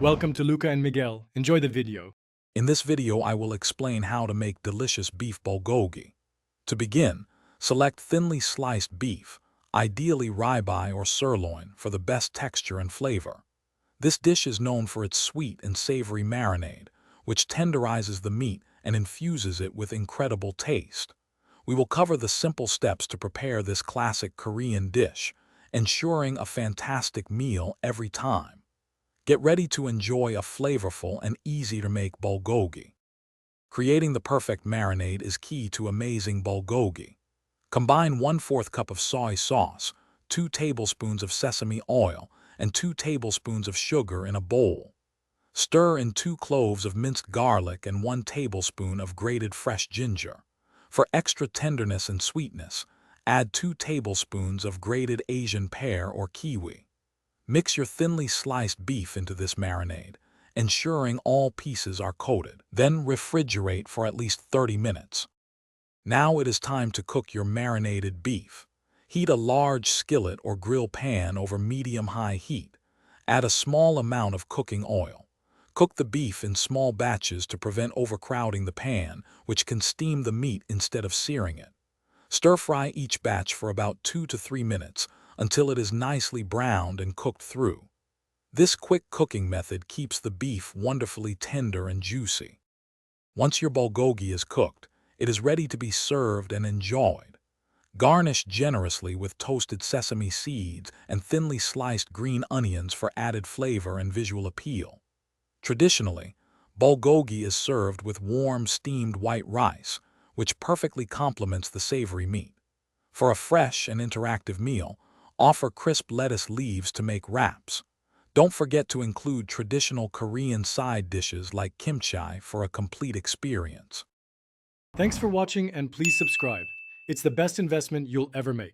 Welcome to Luca and Miguel. Enjoy the video. In this video, I will explain how to make delicious beef bulgogi. To begin, select thinly sliced beef, ideally ribeye or sirloin, for the best texture and flavor. This dish is known for its sweet and savory marinade, which tenderizes the meat and infuses it with incredible taste. We will cover the simple steps to prepare this classic Korean dish, ensuring a fantastic meal every time. Get ready to enjoy a flavorful and easy-to-make bulgogi. Creating the perfect marinade is key to amazing bulgogi. Combine 1/4 cup of soy sauce, 2 tablespoons of sesame oil, and 2 tablespoons of sugar in a bowl. Stir in 2 cloves of minced garlic and 1 tablespoon of grated fresh ginger. For extra tenderness and sweetness, add 2 tablespoons of grated Asian pear or kiwi. Mix your thinly sliced beef into this marinade, ensuring all pieces are coated. Then refrigerate for at least 30 minutes. Now it is time to cook your marinated beef. Heat a large skillet or grill pan over medium-high heat. Add a small amount of cooking oil. Cook the beef in small batches to prevent overcrowding the pan, which can steam the meat instead of searing it. Stir-fry each batch for about 2 to 3 minutes until it is nicely browned and cooked through. This quick cooking method keeps the beef wonderfully tender and juicy. Once your bulgogi is cooked, it is ready to be served and enjoyed. Garnish generously with toasted sesame seeds and thinly sliced green onions for added flavor and visual appeal. Traditionally, bulgogi is served with warm steamed white rice, which perfectly complements the savory meat. For a fresh and interactive meal, offer crisp lettuce leaves to make wraps. Don't forget to include traditional Korean side dishes like kimchi for a complete experience. Thanks for watching and please subscribe. It's the best investment you'll ever make.